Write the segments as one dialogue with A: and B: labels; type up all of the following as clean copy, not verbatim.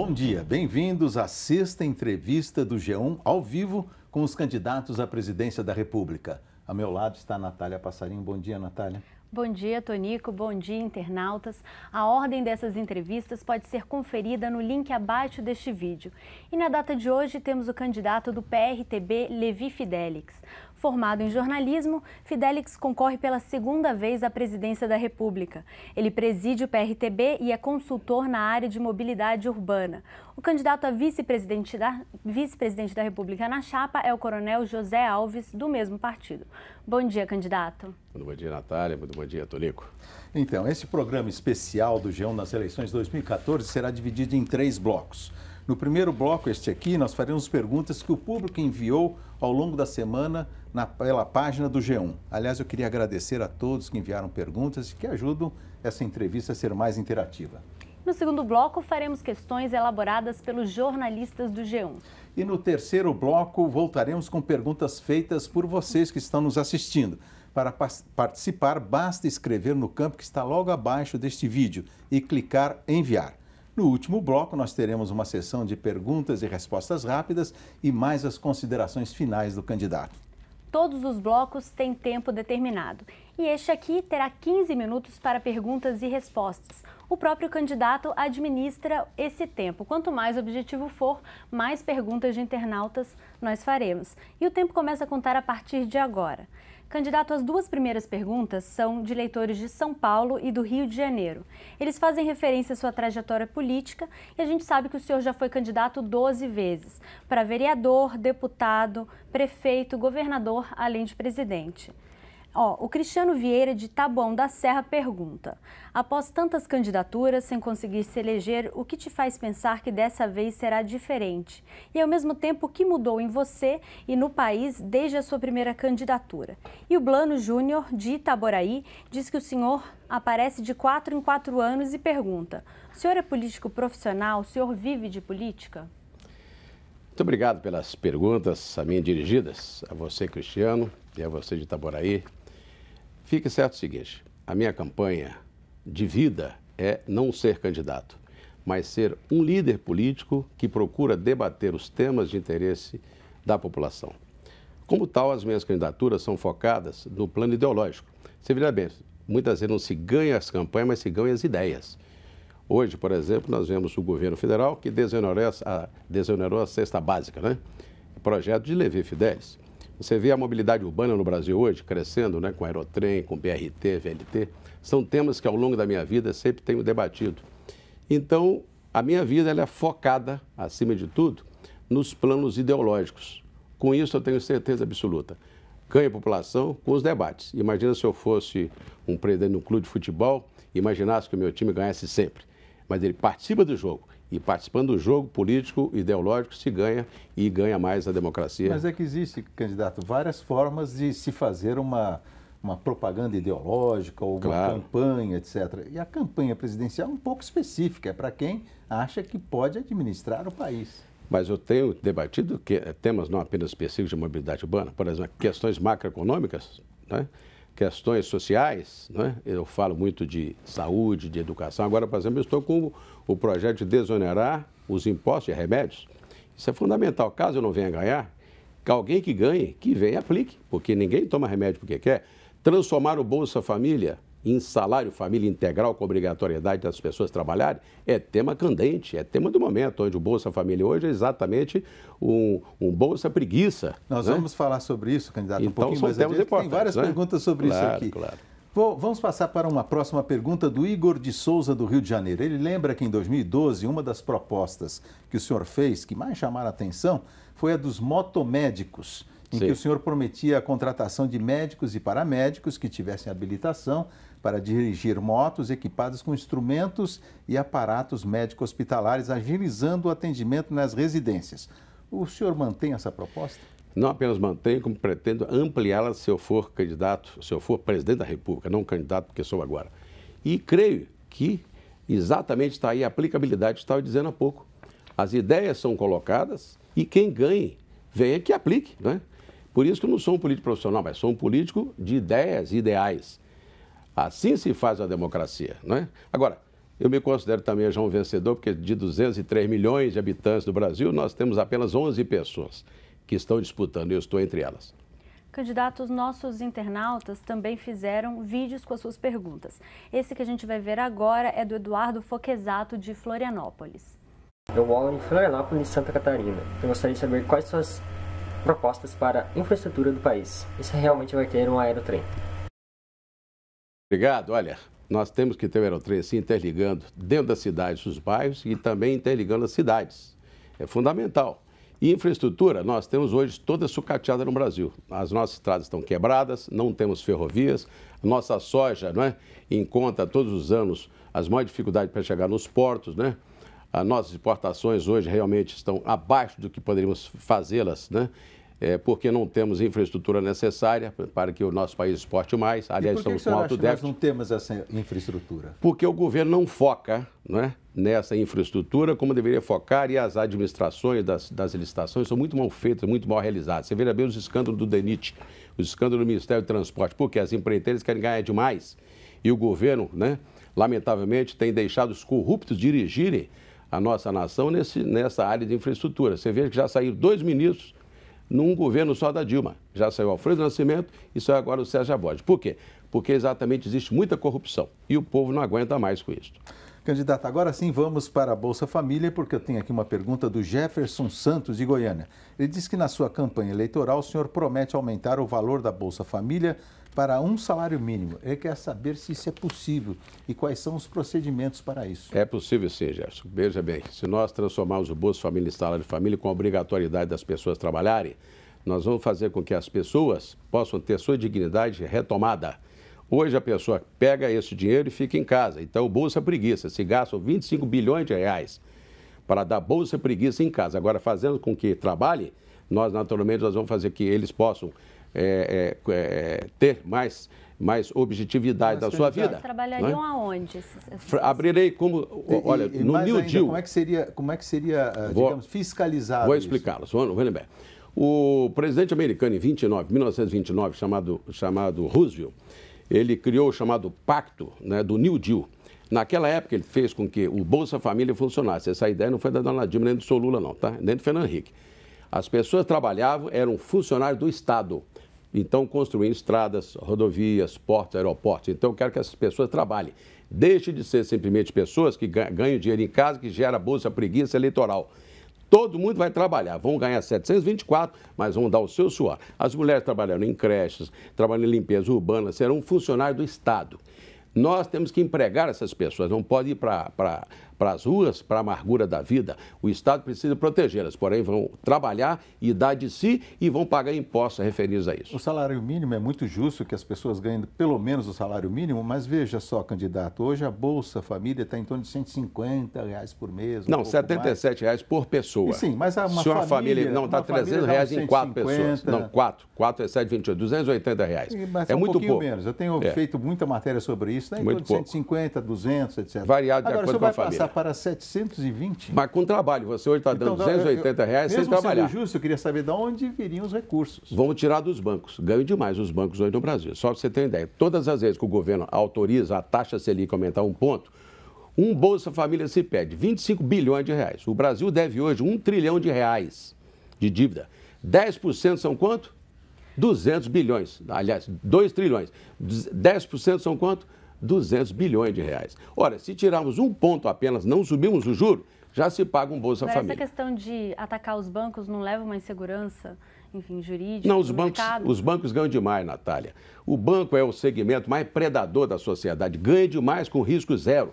A: Bom dia, bem-vindos à sexta entrevista do G1 ao vivo com os candidatos à presidência da República. Ao meu lado está a Natália Passarinho. Bom dia, Natália.
B: Bom dia, Tonico. Bom dia, internautas. A ordem dessas entrevistas pode ser conferida no link abaixo deste vídeo. E na data de hoje temos o candidato do PRTB, Levi Fidelix. Formado em jornalismo, Fidelix concorre pela segunda vez à presidência da República. Ele preside o PRTB e é consultor na área de mobilidade urbana. O candidato a vice-presidente da República na chapa é o coronel José Alves, do mesmo partido. Bom dia, candidato.
C: Muito bom dia, Natália. Muito bom dia, Tonico.
A: Então, esse programa especial do G1 nas eleições 2014 será dividido em 3 blocos. No primeiro bloco, este aqui, nós faremos perguntas que o público enviou ao longo da semana pela página do G1. Aliás, eu queria agradecer a todos que enviaram perguntas e que ajudam essa entrevista a ser mais interativa.
B: No segundo bloco, faremos questões elaboradas pelos jornalistas do G1.
A: E no terceiro bloco, voltaremos com perguntas feitas por vocês que estão nos assistindo. Para participar, basta escrever no campo que está logo abaixo deste vídeo e clicar em enviar. No último bloco, nós teremos uma sessão de perguntas e respostas rápidas e mais as considerações finais do candidato.
B: Todos os blocos têm tempo determinado e este aqui terá 15 minutos para perguntas e respostas. O próprio candidato administra esse tempo. Quanto mais objetivo for, mais perguntas de internautas nós faremos. E o tempo começa a contar a partir de agora. Candidato, as 2 primeiras perguntas são de eleitores de São Paulo e do Rio de Janeiro. Eles fazem referência à sua trajetória política e a gente sabe que o senhor já foi candidato 12 vezes, para vereador, deputado, prefeito, governador, além de presidente. O Cristiano Vieira, de Taboão da Serra, pergunta: após tantas candidaturas sem conseguir se eleger, o que te faz pensar que dessa vez será diferente? E, ao mesmo tempo, o que mudou em você e no país desde a sua primeira candidatura? E o Blano Júnior, de Itaboraí, diz que o senhor aparece de 4 em 4 anos e pergunta: o senhor é político profissional? O senhor vive de política?
C: Muito obrigado pelas perguntas a mim dirigidas, a você, Cristiano, e a você de Itaboraí. Fique certo o seguinte: a minha campanha de vida é não ser candidato, mas ser um líder político que procura debater os temas de interesse da população. Como tal, as minhas candidaturas são focadas no plano ideológico. Você verá bem, muitas vezes não se ganha as campanhas, mas se ganha as ideias. Hoje, por exemplo, nós vemos o governo federal que desonerou a cesta básica, né? O projeto de Levi Fidelix. Você vê a mobilidade urbana no Brasil hoje crescendo, né, com aerotrem, com BRT, VLT. São temas que ao longo da minha vida sempre tenho debatido. Então, a minha vida ela é focada, acima de tudo, nos planos ideológicos. Com isso, eu tenho certeza absoluta. Ganho a população com os debates. Imagina se eu fosse um presidente de um clube de futebol, imaginasse que o meu time ganhasse sempre. Mas ele participa do jogo. E participando do jogo político, ideológico, se ganha e ganha mais a democracia.
A: Mas é que existe, candidato, várias formas de se fazer uma propaganda ideológica ou uma campanha, etc. E a campanha presidencial é um pouco específica, é para quem acha que pode administrar o país.
C: Mas eu tenho debatido temas não apenas específicos de mobilidade urbana, por exemplo, questões macroeconômicas, né? Questões sociais, né? Eu falo muito de saúde, de educação. Agora, por exemplo, eu estou com o projeto de desonerar os impostos de remédios. Isso é fundamental. Caso eu não venha ganhar, que alguém que ganhe, que venha e aplique, porque ninguém toma remédio porque quer. Transformar o Bolsa Família em salário família integral com obrigatoriedade das pessoas trabalharem é tema candente, é tema do momento, onde o Bolsa Família hoje é exatamente um Bolsa Preguiça.
A: Nós vamos falar sobre isso, candidato,
C: então,
A: um pouquinho mais adiante. Tem várias perguntas sobre isso aqui.
C: Claro.
A: Vamos passar para uma próxima pergunta do Igor de Souza, do Rio de Janeiro. Ele lembra que em 2012, uma das propostas que o senhor fez, que mais chamaram a atenção, foi a dos motomédicos, em que o senhor prometia a contratação de médicos e paramédicos que tivessem habilitação para dirigir motos equipadas com instrumentos e aparatos médico-hospitalares, agilizando o atendimento nas residências. O senhor mantém essa proposta?
C: Não apenas mantenho, como pretendo ampliá-la se eu for candidato, se eu for presidente da República, não candidato porque sou agora. E creio que exatamente está aí a aplicabilidade, estava dizendo há pouco. As ideias são colocadas e quem ganhe, venha que aplique, né? Por isso que eu não sou um político profissional, mas sou um político de ideias e ideais. Assim se faz a democracia, não é? Agora, Eu me considero também já um vencedor, porque de 203 milhões de habitantes do Brasil, nós temos apenas 11 pessoas que estão disputando, eu estou entre elas.
B: Candidatos, nossos internautas também fizeram vídeos com as suas perguntas. Esse que a gente vai ver agora é do Eduardo Foquesato, de Florianópolis.
D: Eu moro em Florianópolis, Santa Catarina. Eu gostaria de saber quais são as propostas para a infraestrutura do país. E se realmente vai ter um aerotrem.
C: Obrigado. Olha, nós temos que ter o aerotrem assim, interligando dentro das cidades os bairros e também interligando as cidades. É fundamental. E infraestrutura, nós temos hoje toda sucateada no Brasil. As nossas estradas estão quebradas, não temos ferrovias, a nossa soja, não é, encontra todos os anos as maiores dificuldades para chegar nos portos, né? As nossas exportações hoje realmente estão abaixo do que poderíamos fazê-las, né? Porque não temos infraestrutura necessária para que o nosso país exporte mais. Aliás, estamos com alto déficit.
A: Nós não temos essa infraestrutura?
C: Porque o governo não foca, não é, nessa infraestrutura como deveria focar, e as administrações das licitações são muito mal feitas, muito mal realizadas. Você veja bem os escândalos do DENIT, os escândalos do Ministério do Transporte, porque as empreiteiras querem ganhar demais e o governo, né, lamentavelmente, tem deixado os corruptos dirigirem a nossa nação nessa área de infraestrutura. Você veja que já saíram 2 ministros num governo só da Dilma. Já saiu Alfredo Nascimento e saiu agora o Sérgio Aboud. Por quê? Porque exatamente existe muita corrupção e o povo não aguenta mais com isso.
A: Candidato, agora sim vamos para a Bolsa Família, porque eu tenho aqui uma pergunta do Jefferson Santos, de Goiânia. Ele diz que na sua campanha eleitoral o senhor promete aumentar o valor da Bolsa Família para um salário mínimo. Ele quer saber se isso é possível e quais são os procedimentos para isso.
C: É possível sim, Jefferson. Veja bem, se nós transformarmos o Bolsa Família em salário de família com a obrigatoriedade das pessoas trabalharem, nós vamos fazer com que as pessoas possam ter sua dignidade retomada. Hoje a pessoa pega esse dinheiro e fica em casa. Então, o Bolsa Preguiça, se gastam 25 bilhões de reais para dar Bolsa Preguiça em casa. Agora, fazendo com que trabalhe, nós naturalmente nós vamos fazer que eles possam ter mais objetividade da sua vida.
B: Trabalhariam aonde?
C: Abrirei como, olha, no New Deal.
A: Como é que seria, digamos, fiscalizado?
C: Vou explicá-los, vamos lembrar. O presidente americano em 1929, chamado Roosevelt, ele criou o chamado Pacto, né, do New Deal. Naquela época, ele fez com que o Bolsa Família funcionasse. Essa ideia não foi da dona Dilma, nem do seu Lula, não, tá? Nem do Fernando Henrique. As pessoas trabalhavam, eram funcionários do Estado. Então, construíam estradas, rodovias, portos, aeroportos. Então, eu quero que essas pessoas trabalhem. Deixe de ser simplesmente pessoas que ganham dinheiro em casa, que gera Bolsa Preguiça eleitoral. Todo mundo vai trabalhar, vão ganhar 724, mas vão dar o seu suor. As mulheres trabalhando em creches, trabalhando em limpeza urbana, serão funcionários do Estado. Nós temos que empregar essas pessoas, não pode ir para as ruas, para a amargura da vida. O Estado precisa protegê-las, porém vão trabalhar e dar de si e vão pagar impostos referidos a isso.
A: O salário mínimo é muito justo que as pessoas ganhem pelo menos o salário mínimo, mas veja só, candidato, hoje a Bolsa Família está em torno de R$150 por mês.
C: Não, R$77 por pessoa.
A: E sim, mas uma
C: se uma família não está R$300 em 4 pessoas. Não, 4 é 728, R$280.
A: Mas
C: é muito pouco.
A: Menos. Eu tenho feito muita matéria sobre isso, né? Em torno de 150, 200, etc.
C: Variado de acordo com a família.
A: Agora, você vai passar para 720?
C: Mas com trabalho. Você hoje está dando R$280 sem trabalhar.
A: Mesmo sendo justo, eu queria saber de onde viriam os recursos.
C: Vamos tirar dos bancos. Ganham demais os bancos hoje no Brasil. Só para você ter uma ideia. Todas as vezes que o governo autoriza a taxa Selic aumentar 1 ponto, um Bolsa Família se pede 25 bilhões de reais. O Brasil deve hoje R$1 trilhão de dívida. 10% são quanto? 200 bilhões. Aliás, 2 trilhões. 10% são quanto? 200 bilhões de reais. Ora, se tirarmos 1 ponto apenas, não subirmos o juro, já se paga um Bolsa Família.
B: Essa questão de atacar os bancos não leva uma insegurança, enfim, jurídica?
C: Não, os bancos ganham demais, Natália. O banco é o segmento mais predador da sociedade, ganha demais com risco zero.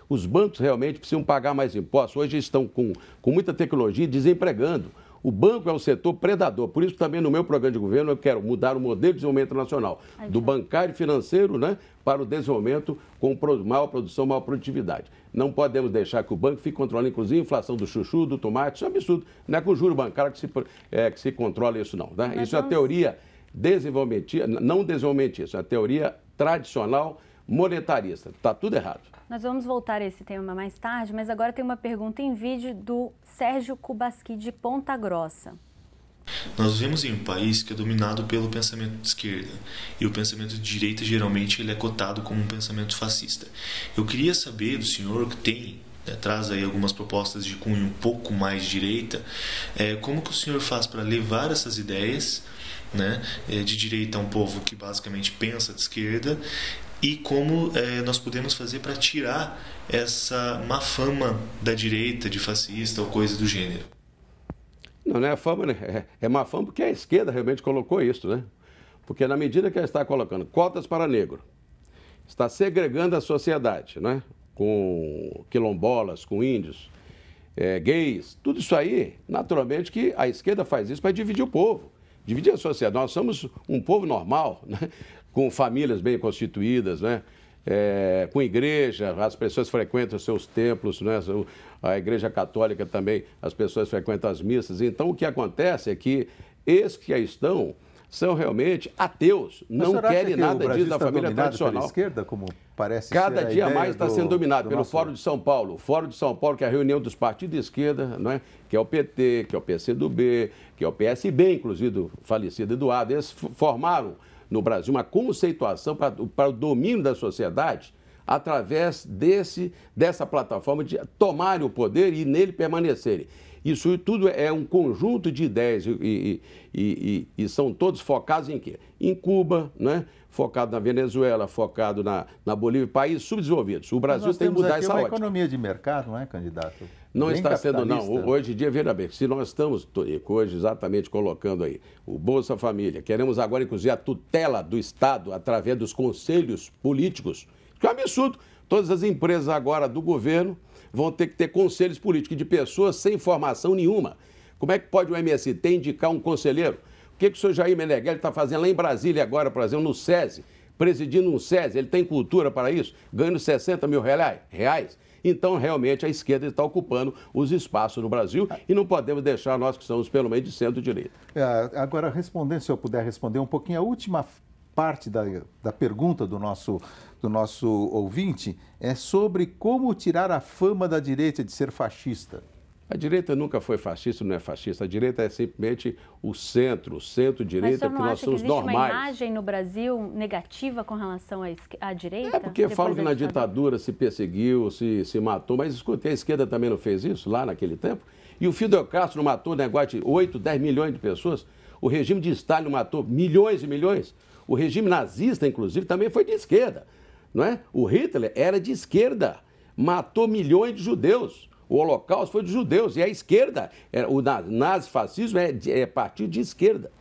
C: Os bancos realmente precisam pagar mais impostos. Hoje estão com muita tecnologia desempregando. O banco é o setor predador. Por isso, também no meu programa de governo, eu quero mudar o modelo de desenvolvimento nacional, do bancário e financeiro, né, para o desenvolvimento com maior produção, maior produtividade. Não podemos deixar que o banco fique controlando, inclusive, a inflação do chuchu, do tomate. Isso é um absurdo. Não é com o juro bancário que se controla isso, não. Né? Isso é a teoria desenvolvimentista, não desenvolvimentista, é a teoria tradicional monetarista. Está tudo errado.
B: Nós vamos voltar a esse tema mais tarde, mas agora tem uma pergunta em vídeo do Sérgio Kubasky, de Ponta Grossa.
E: Nós vivemos em um país que é dominado pelo pensamento de esquerda, e o pensamento de direita geralmente ele é cotado como um pensamento fascista. Eu queria saber do senhor, que tem, traz aí algumas propostas de cunho um pouco mais de direita, como que o senhor faz para levar essas ideias, de direita a um povo que basicamente pensa de esquerda, e como nós podemos fazer para tirar essa má fama da direita, de fascista ou coisa do gênero.
C: Não é fama, né? É má fama porque a esquerda realmente colocou isso, né? Porque na medida que ela está colocando cotas para negro, está segregando a sociedade, né? Com quilombolas, com índios, gays, tudo isso aí, naturalmente que a esquerda faz isso para dividir o povo, dividir a sociedade. Nós somos um povo normal, né? Com famílias bem constituídas, né? Com igreja, as pessoas frequentam os seus templos, né? A igreja católica também, as pessoas frequentam as missas. Então, o que acontece é que esses que aí estão são realmente ateus, não querem nada disso da família tradicional.
A: Pela esquerda, como parece
C: Cada
A: ser a
C: dia
A: ideia
C: mais está sendo dominado pelo
A: nosso...
C: Fórum de São Paulo. O Fórum de São Paulo, que é a reunião dos partidos de esquerda, não é? Que é o PT, que é o PCdoB, que é o PSB, inclusive do falecido Eduardo. Eles formaram no Brasil uma conceituação para o domínio da sociedade através dessa plataforma de tomarem o poder e nele permanecerem. Isso tudo é um conjunto de ideias e são todos focados em quê? Em Cuba, né? Focado na Venezuela, focado na Bolívia, países subdesenvolvidos. O Brasil tem que mudar essa ótica.
A: Nós temos aqui uma economia de mercado, não é, candidato?
C: Não
A: Bem
C: está sendo, não.
A: capitalista.
C: Hoje em dia, veja bem, se nós estamos hoje exatamente colocando aí o Bolsa Família, queremos agora, inclusive, a tutela do Estado através dos conselhos políticos, que é um absurdo. Todas as empresas agora do governo vão ter que ter conselhos políticos de pessoas sem formação nenhuma. Como é que pode o MST indicar um conselheiro? O que o senhor Jair Meneghelli está fazendo lá em Brasília agora, por exemplo, no SESI, presidindo um SESI? Ele tem cultura para isso, ganhando 60 mil reais? Então, realmente, a esquerda está ocupando os espaços no Brasil e não podemos deixar nós que somos, pelo menos, de centro-direita.
A: Agora, respondendo, se eu puder responder um pouquinho, a última parte da pergunta do nosso ouvinte é sobre como tirar a fama da direita de ser fascista.
C: A direita nunca foi fascista, não é fascista. A direita é simplesmente o centro-direita, que nós somos normais. Mas você não acha que existe uma
B: imagem no Brasil negativa com relação à direita?
C: É porque falam que na ditadura se perseguiu, se matou, mas escutei, a esquerda também não fez isso lá naquele tempo. E o Fidel Castro matou negócio de 8, 10 milhões de pessoas. O regime de Stalin matou milhões e milhões. O regime nazista, inclusive, também foi de esquerda, não é? O Hitler era de esquerda, matou milhões de judeus. O Holocausto foi de judeus. E a esquerda, o nazifascismo é partido de esquerda.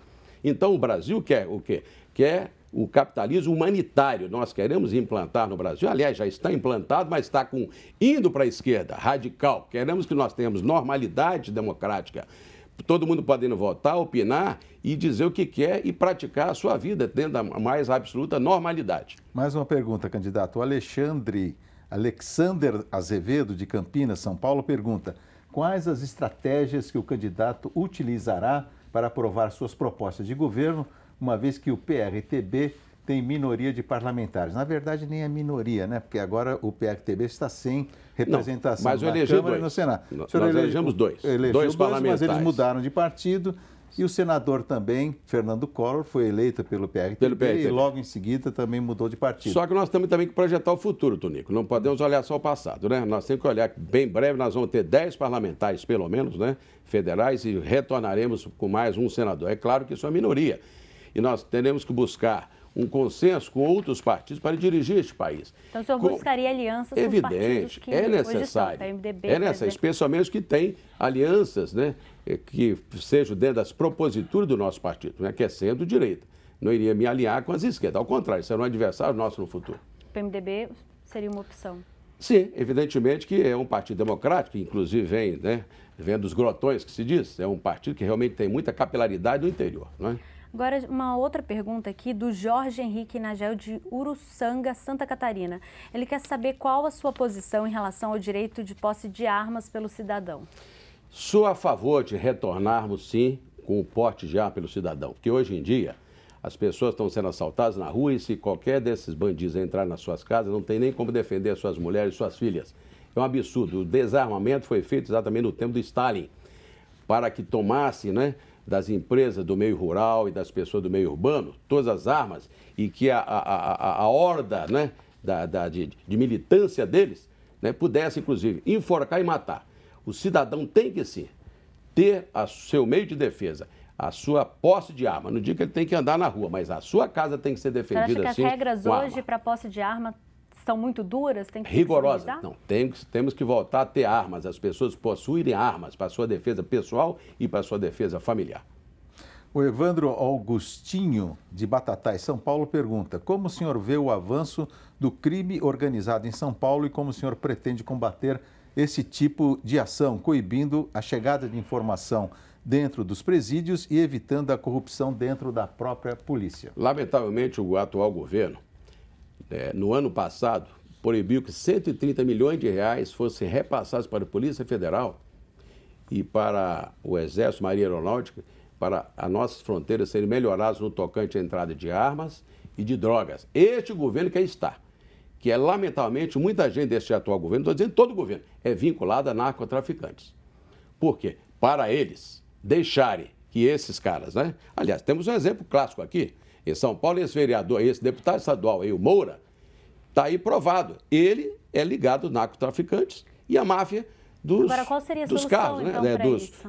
C: Então, o Brasil quer o quê? Quer o capitalismo humanitário. Nós queremos implantar no Brasil, aliás, já está implantado, mas está indo para a esquerda, radical. Queremos que nós tenhamos normalidade democrática. Todo mundo podendo votar, opinar e dizer o que quer e praticar a sua vida dentro da mais absoluta normalidade.
A: Mais uma pergunta, candidato. O Alexander Azevedo, de Campinas, São Paulo, pergunta: quais as estratégias que o candidato utilizará para aprovar suas propostas de governo, uma vez que o PRTB tem minoria de parlamentares? Na verdade, nem é minoria, né? Porque agora o PRTB está sem representação
C: na
A: Câmara e no Senado.
C: Nós elegemos dois parlamentares.
A: Mas eles mudaram de partido. E o senador também, Fernando Collor, foi eleito pelo PRTB e logo em seguida também mudou de partido.
C: Só que nós temos também que projetar o futuro, Tonico. Não podemos olhar só o passado, né? Nós temos que olhar que bem breve nós vamos ter 10 parlamentares, pelo menos, né? Federais, e retornaremos com mais um senador. É claro que isso é uma minoria. E nós teremos que buscar um consenso com outros partidos para dirigir este país.
B: Então, o senhor buscaria alianças com os partidos que
C: é necessário,
B: hoje estão, PMDB,
C: é necessário, especialmente os que têm alianças, né, que sejam dentro das proposituras do nosso partido, né, que é centro-direita. Não iria me alinhar com as esquerdas, ao contrário, será um adversário nosso no futuro.
B: O PMDB seria uma opção?
C: Sim, evidentemente que é um partido democrático, que inclusive vem dos grotões, que se diz, é um partido que realmente tem muita capilaridade no interior, não é?
B: Agora, uma outra pergunta aqui do Jorge Henrique Nagel, de Uruçanga, Santa Catarina. Ele quer saber qual a sua posição em relação ao direito de posse de armas pelo cidadão.
C: Sou a favor de retornarmos, sim, com o porte de arma pelo cidadão, porque hoje em dia as pessoas estão sendo assaltadas na rua e se qualquer desses bandidos entrar nas suas casas, não tem nem como defender suas mulheres e suas filhas. É um absurdo. O desarmamento foi feito exatamente no tempo do Stalin, para que tomasse, né, das empresas do meio rural e das pessoas do meio urbano, todas as armas, e que a horda, né, de militância deles, né, pudesse, inclusive, enforcar e matar. O cidadão tem que, sim, ter o seu meio de defesa, a sua posse de arma. Não digo que ele tem que andar na rua, mas a sua casa tem que ser defendida, sim.
B: Você acha que as regras hoje para posse de arma são muito duras? Tem que
C: rigorosas? Não, temos que voltar a ter armas. As pessoas possuírem armas para a sua defesa pessoal e para a sua defesa familiar.
A: O Evandro Augustinho, de Batatais, São Paulo, pergunta: como o senhor vê o avanço do crime organizado em São Paulo e como o senhor pretende combater esse tipo de ação, coibindo a chegada de informação dentro dos presídios e evitando a corrupção dentro da própria polícia?
C: Lamentavelmente, o atual governo, no ano passado, proibiu que 130 milhões de reais fossem repassados para a Polícia Federal e para o Exército, Marinha Aeronáutica, para as nossas fronteiras serem melhoradas no tocante à entrada de armas e de drogas. Este governo que aí está, que é, lamentavelmente, muita gente deste atual governo, estou dizendo todo o governo, é vinculado a narcotraficantes. Por quê? Para eles deixarem que esses caras, né? Aliás, temos um exemplo clássico aqui. Em São Paulo, esse vereador, esse deputado estadual aí, o Moura, está aí provado. Ele é ligado aos narcotraficantes e à máfia dos,
B: agora, qual seria a
C: dos
B: solução,
C: carros,
B: então,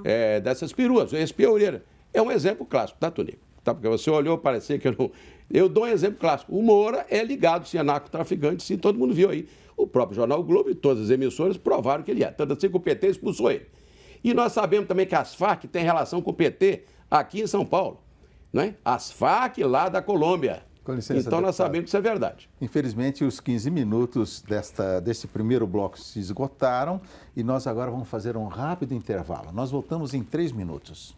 C: né? Dessas peruas. Esse Peoureira é um exemplo clássico, tá, Tonico? Tá, porque você olhou, parecia que eu não... Eu dou um exemplo clássico. O Moura é ligado, sim, a narcotraficante, sim, todo mundo viu aí. O próprio Jornal Globo e todas as emissoras provaram que ele é. Tanto assim que o PT expulsou ele. E nós sabemos também que as Farc têm relação com o PT aqui em São Paulo, né? As Farc lá da Colômbia.
A: Com licença,
C: então nós sabemos que isso é verdade.
A: Infelizmente, os 15 minutos desse primeiro bloco se esgotaram e nós agora vamos fazer um rápido intervalo. Nós voltamos em 3 minutos.